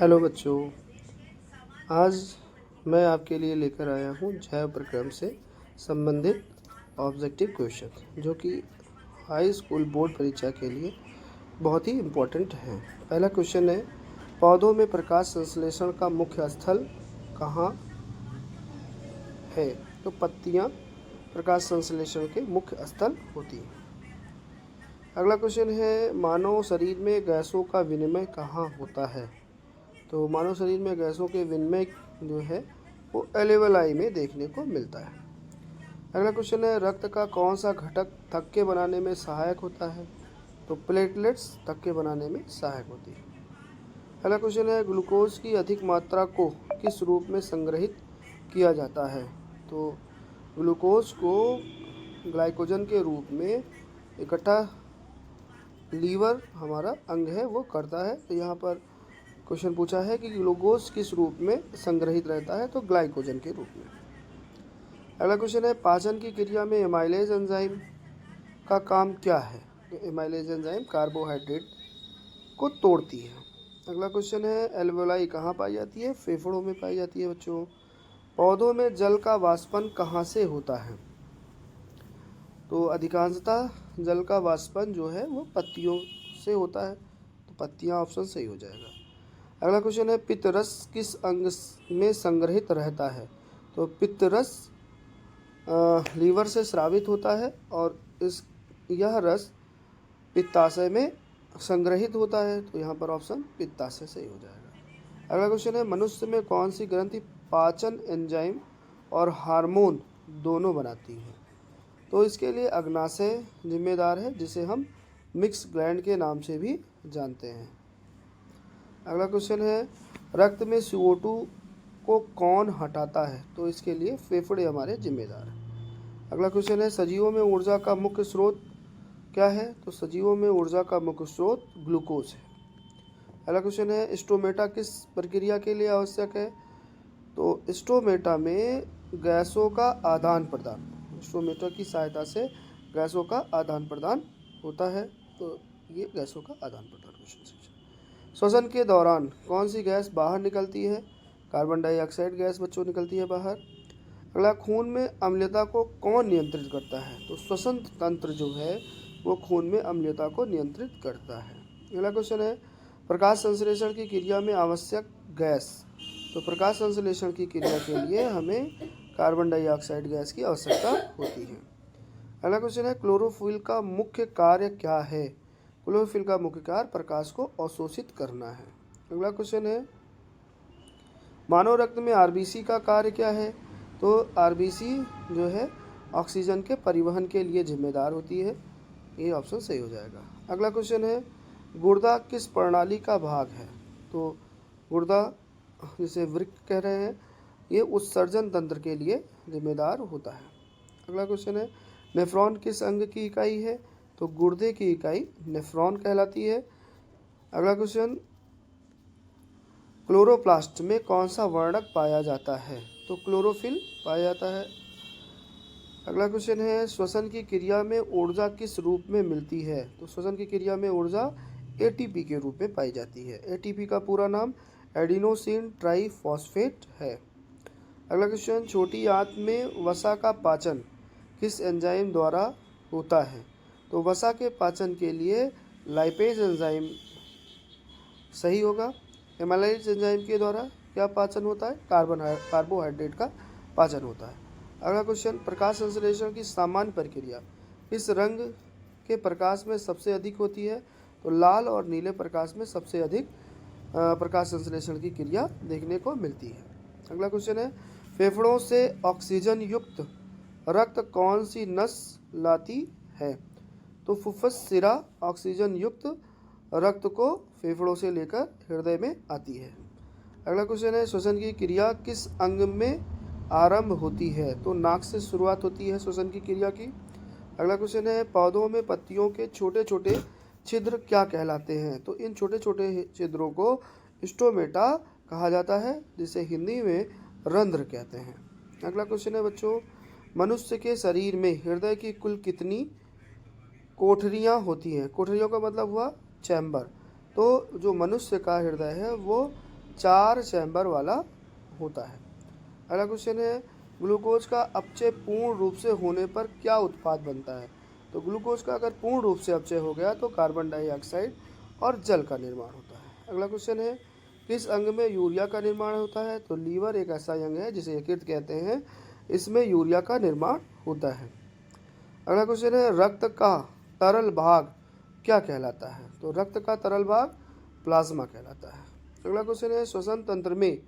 Hello बच्चों, आज मैं आपके लिए लेकर आया हूँ जैव प्रक्रम से संबंधित ऑब्जेक्टिव क्वेश्चन जो कि हाई स्कूल बोर्ड परीक्षा के लिए बहुत ही इम्पोर्टेंट हैं। पहला क्वेश्चन है, पौधों में प्रकाश संश्लेषण का मुख्य स्थल कहाँ है? तो पत्तियाँ प्रकाश संश्लेषण के मुख्य स्थल होती हैं। अगला क्वेश्चन है, मानव शरीर में गैसों का विनिमय कहाँ होता है? तो मानव शरीर में गैसों के विनिमय जो है वो एल्वेलाई में देखने को मिलता है। अगला क्वेश्चन है, रक्त का कौन सा घटक थक्के बनाने में सहायक होता है? तो प्लेटलेट्स थक्के बनाने में सहायक होती है। अगला क्वेश्चन है, ग्लूकोज की अधिक मात्रा को किस रूप में संग्रहित किया जाता है? तो ग्लूकोज को ग्लाइकोजन के रूप में इकट्ठा लीवर हमारा अंग है वो करता है। तो यहाँ पर क्वेश्चन पूछा है कि ग्लूकोज किस रूप में संग्रहित रहता है? तो ग्लाइकोजन के रूप में। अगला क्वेश्चन है, पाचन की क्रिया में एमाइलेज एंजाइम का काम क्या है? तो एमाइलेज एंजाइम कार्बोहाइड्रेट को तोड़ती है। अगला क्वेश्चन है, एल्वेलाई कहाँ पाई जाती है? फेफड़ों में पाई जाती है बच्चों। पौधों में जल का वाष्पन कहाँ से होता है? तो अधिकांशतः जल का वाष्पन जो है वो पत्तियों से होता है। तो पत्तियाँ ऑप्शन सही हो जाएगा। अगला क्वेश्चन है, पित्तरस किस अंग में संग्रहित रहता है? तो पित्तरस लीवर से स्रावित होता है और यह रस पित्ताशय में संग्रहित होता है। तो यहाँ पर ऑप्शन पित्ताशय सही हो जाएगा। अगला क्वेश्चन है, मनुष्य में कौन सी ग्रंथि पाचन एंजाइम और हार्मोन दोनों बनाती है? तो इसके लिए अग्नाशय जिम्मेदार है, जिसे हम मिक्स ग्लैंड के नाम से भी जानते हैं। अगला क्वेश्चन है, रक्त में CO2 को कौन हटाता है? तो इसके लिए फेफड़े हमारे जिम्मेदार हैं। अगला क्वेश्चन है, सजीवों में ऊर्जा का मुख्य स्रोत क्या है? तो सजीवों में ऊर्जा का मुख्य स्रोत ग्लूकोज है। अगला क्वेश्चन है, स्टोमेटा किस प्रक्रिया के लिए आवश्यक है? तो स्टोमेटा में गैसों का आदान प्रदान, स्टोमेटा की सहायता से गैसों का आदान प्रदान होता है। तो ये गैसों का आदान प्रदान क्वेश्चन। श्वसन के दौरान कौन सी गैस बाहर निकलती है? कार्बन डाइऑक्साइड गैस बच्चों निकलती है बाहर। अगला, खून में अम्लता को कौन नियंत्रित करता है? तो श्वसन तंत्र जो है वो खून में अम्लता को नियंत्रित करता है। अगला क्वेश्चन है, प्रकाश संश्लेषण की क्रिया में आवश्यक गैस। तो प्रकाश संश्लेषण की क्रिया के लिए हमें कार्बन डाइऑक्साइड गैस की आवश्यकता होती है। अगला क्वेश्चन है, क्लोरोफिल का मुख्य कार्य क्या है? क्लोरोफिल का मुख्य कार्य प्रकाश को अवशोषित करना है। अगला क्वेश्चन है, मानव रक्त में आरबीसी का कार्य क्या है? तो आरबीसी जो है ऑक्सीजन के परिवहन के लिए जिम्मेदार होती है। ये ऑप्शन सही हो जाएगा। अगला क्वेश्चन है, गुर्दा किस प्रणाली का भाग है? तो गुर्दा जिसे वृक्क कह रहे हैं ये उत्सर्जन तंत्र के लिए जिम्मेदार होता है। अगला क्वेश्चन है, नेफ्रॉन किस अंग की इकाई है? तो गुर्दे की इकाई नेफ्रॉन कहलाती है। अगला क्वेश्चन, क्लोरोप्लास्ट में कौन सा वर्णक पाया जाता है? तो क्लोरोफिल पाया जाता है। अगला क्वेश्चन है, श्वसन की क्रिया में ऊर्जा किस रूप में मिलती है? तो श्वसन की क्रिया में ऊर्जा ATP के रूप में पाई जाती है। ATP का पूरा नाम एडिनोसिन ट्राइफॉस्फेट है। अगला क्वेश्चन, छोटी आंत में वसा का पाचन किस एंजाइम द्वारा होता है? तो वसा के पाचन के लिए लाइपेज एंजाइम सही होगा। एमाइलेज एंजाइम के द्वारा क्या पाचन होता है? कार्बोहाइड्रेट का पाचन होता है। अगला क्वेश्चन, प्रकाश संश्लेषण की सामान्य प्रक्रिया इस रंग के प्रकाश में सबसे अधिक होती है? तो लाल और नीले प्रकाश में सबसे अधिक प्रकाश संश्लेषण की क्रिया देखने को मिलती है। अगला क्वेश्चन है, फेफड़ों से ऑक्सीजन युक्त रक्त कौन सी नस लाती है? तो फुफ्फुस सिरा ऑक्सीजन युक्त रक्त को फेफड़ों से लेकर हृदय में आती है। अगला क्वेश्चन है, श्वसन की क्रिया किस अंग में आरंभ होती है? तो नाक से शुरुआत होती है श्वसन की क्रिया की। अगला क्वेश्चन है, पौधों में पत्तियों के छोटे छोटे छिद्र क्या कहलाते हैं? तो इन छोटे छोटे छिद्रों को स्टोमेटा कहा जाता है, जिसे हिंदी में रंध्र कहते हैं। अगला क्वेश्चन है बच्चों, मनुष्य के शरीर में हृदय की कुल कितनी कोठरियाँ होती हैं? कोठरियों का मतलब हुआ चैम्बर। तो जो मनुष्य का हृदय है वो 4 चैम्बर वाला होता है। अगला क्वेश्चन है, ग्लूकोज का अपचय पूर्ण रूप से होने पर क्या उत्पाद बनता है? तो ग्लूकोज का अगर पूर्ण रूप से अपचय हो गया तो कार्बन डाइऑक्साइड और जल का निर्माण होता है। अगला क्वेश्चन है, किस अंग में यूरिया का निर्माण होता है? तो लीवर एक ऐसा अंग है जिसे यकृत कहते हैं, इसमें यूरिया का निर्माण होता है। अगला क्वेश्चन है, रक्त का तरल भाग क्या कहलाता है? तो रक्त का तरल भाग प्लाज्मा कहलाता है। अगला क्वेश्चन है, श्वसन तंत्र में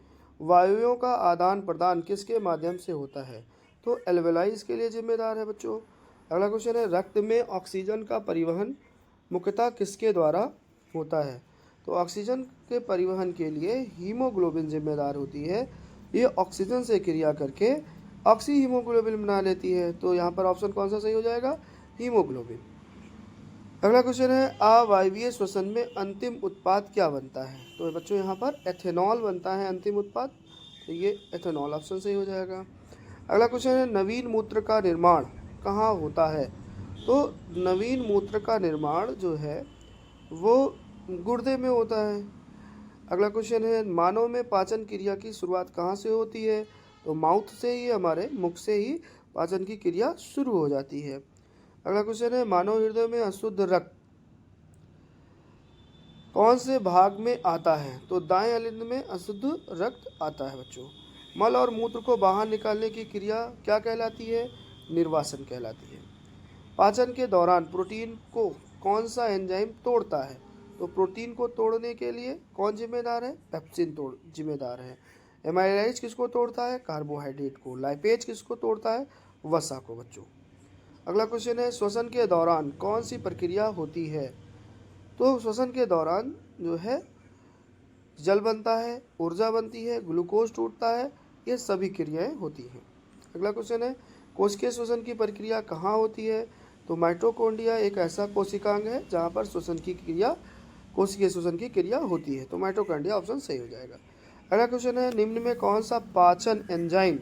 वायुओं का आदान प्रदान किसके माध्यम से होता है? तो एल्वेलाई इसके लिए जिम्मेदार है बच्चों। अगला क्वेश्चन है, रक्त में ऑक्सीजन का परिवहन मुख्यतः किसके द्वारा होता है? तो ऑक्सीजन के परिवहन के लिए हीमोग्लोबिन जिम्मेदार होती है। ये ऑक्सीजन से क्रिया करके ऑक्सी हीमोग्लोबिन बना लेती है। तो यहाँ पर ऑप्शन कौन सा सही हो जाएगा? हीमोग्लोबिन। अगला क्वेश्चन है, अवायवीय श्वसन में अंतिम उत्पाद क्या बनता है? तो बच्चों यहाँ पर एथेनॉल बनता है अंतिम उत्पाद, तो ये एथेनॉल ऑप्शन सही हो जाएगा। अगला क्वेश्चन है, नवीन मूत्र का निर्माण कहाँ होता है? तो नवीन मूत्र का निर्माण जो है वो गुर्दे में होता है। अगला क्वेश्चन है, मानव में पाचन क्रिया की शुरुआत कहाँ से होती है? तो माउथ से ही, हमारे मुख से ही पाचन की क्रिया शुरू हो जाती है। अगला क्वेश्चन है, मानव हृदय में अशुद्ध रक्त कौन से भाग में आता है? तो दाएं अलिंद में अशुद्ध रक्त आता है बच्चों। मल और मूत्र को बाहर निकालने की क्रिया क्या कहलाती है? निर्वासन कहलाती है। पाचन के दौरान प्रोटीन को कौन सा एंजाइम तोड़ता है? तो प्रोटीन को तोड़ने के लिए कौन जिम्मेदार है? पेप्सिन जिम्मेदार है। एमाइलाइज किसको तोड़ता है? कार्बोहाइड्रेट को। लाइपेज किसको तोड़ता है? वसा को बच्चों। अगला क्वेश्चन है, श्वसन के दौरान कौन सी प्रक्रिया होती है? तो श्वसन के दौरान जो है जल बनता है, ऊर्जा बनती है, ग्लूकोज टूटता है, ये सभी क्रियाएं होती हैं। अगला क्वेश्चन है, कोशिकीय श्वसन की प्रक्रिया कहाँ होती है? तो माइटोकॉन्ड्रिया एक ऐसा कोशिकांग है जहाँ पर कोशिकीय श्वसन की क्रिया होती है। तो माइटोकॉन्ड्रिया ऑप्शन सही हो जाएगा। अगला क्वेश्चन है, निम्न में कौन सा पाचन एंजाइम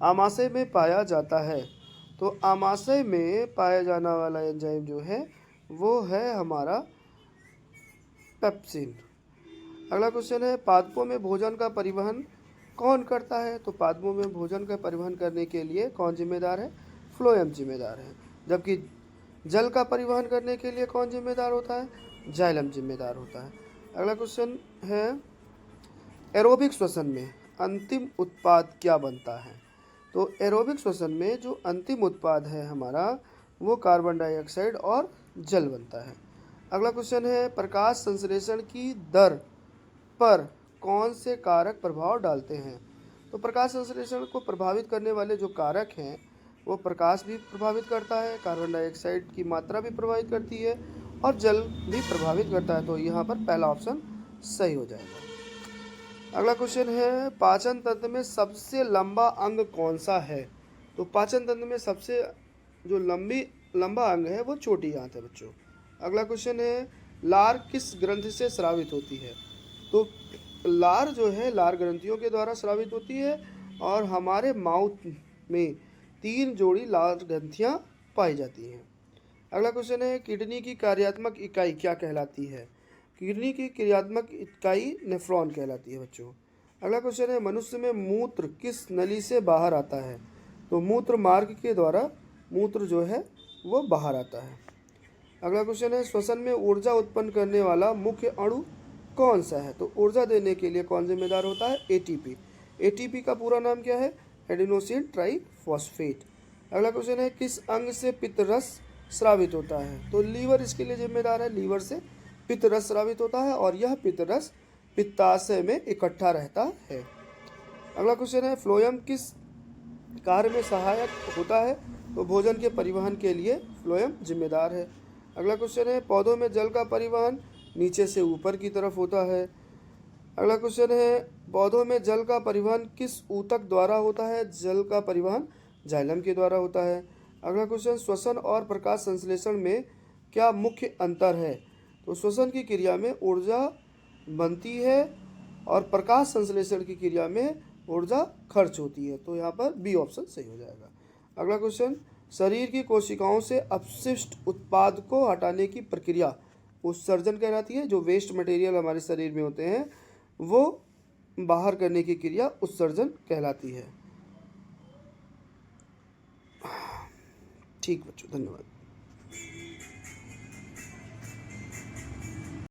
आमाशय में पाया जाता है? तो आमाशय में पाया जाने वाला एंजाइम जो है वो है हमारा पेप्सिन। अगला क्वेश्चन है, पादपों में भोजन का परिवहन कौन करता है? तो पादपों में भोजन का परिवहन करने के लिए कौन जिम्मेदार है? फ्लोएम जिम्मेदार है। जबकि जल का परिवहन करने के लिए कौन जिम्मेदार होता है? जाइलम जिम्मेदार होता है। अगला क्वेश्चन है, एरोबिक श्वसन में अंतिम उत्पाद क्या बनता है? तो एरोबिक श्वसन में जो अंतिम उत्पाद है हमारा वो कार्बन डाइऑक्साइड और जल बनता है। अगला क्वेश्चन है, प्रकाश संश्लेषण की दर पर कौन से कारक प्रभाव डालते हैं? तो प्रकाश संश्लेषण को प्रभावित करने वाले जो कारक हैं वो प्रकाश भी प्रभावित करता है, कार्बन डाइऑक्साइड की मात्रा भी प्रभावित करती है और जल भी प्रभावित करता है। तो यहाँ पर पहला ऑप्शन सही हो जाएगा। अगला क्वेश्चन है, पाचन तंत्र में सबसे लंबा अंग कौन सा है? तो पाचन तंत्र में सबसे जो लंबा अंग है वो छोटी आंत है बच्चों। अगला क्वेश्चन है, लार किस ग्रंथि से स्रावित होती है? तो लार जो है लार ग्रंथियों के द्वारा स्रावित होती है और हमारे माउथ में 3 जोड़ी लार ग्रंथियां पाई जाती हैं। अगला क्वेश्चन है, किडनी की कार्यात्मक इकाई क्या कहलाती है? किडनी की क्रियात्मक इकाई नेफ्रॉन कहलाती है बच्चों। अगला क्वेश्चन है, मनुष्य में मूत्र किस नली से बाहर आता है? तो मूत्र मार्ग के द्वारा मूत्र जो है वो बाहर आता है। अगला क्वेश्चन है, श्वसन में ऊर्जा उत्पन्न करने वाला मुख्य अणु कौन सा है? तो ऊर्जा देने के लिए कौन जिम्मेदार होता है? एटीपी। एटीपी का पूरा नाम क्या है? Adenosine triphosphate. अगला क्वेश्चन है, किस अंग से पित्त रस स्रावित होता है? तो लीवर इसके लिए जिम्मेदार है। लीवर से पित्त रस स्रावित होता है और यह पित्त रस पित्ताशय में इकट्ठा रहता है। अगला क्वेश्चन है, फ्लोएम किस कार्य में सहायक होता है? तो भोजन के परिवहन के लिए फ्लोएम जिम्मेदार है। अगला क्वेश्चन है, पौधों में जल का परिवहन नीचे से ऊपर की तरफ होता है। अगला क्वेश्चन है, पौधों में जल का परिवहन किस ऊतक द्वारा होता है? जल का परिवहन जाइलम के द्वारा होता है। अगला क्वेश्चन, श्वसन और प्रकाश संश्लेषण में क्या मुख्य अंतर है? तो श्वसन की क्रिया में ऊर्जा बनती है और प्रकाश संश्लेषण की क्रिया में ऊर्जा खर्च होती है। तो यहाँ पर बी ऑप्शन सही हो जाएगा। अगला क्वेश्चन, शरीर की कोशिकाओं से अपशिष्ट उत्पाद को हटाने की प्रक्रिया उत्सर्जन कहलाती है। जो वेस्ट मटेरियल हमारे शरीर में होते हैं वो बाहर करने की क्रिया उत्सर्जन कहलाती है। ठीक बच्चों, धन्यवाद।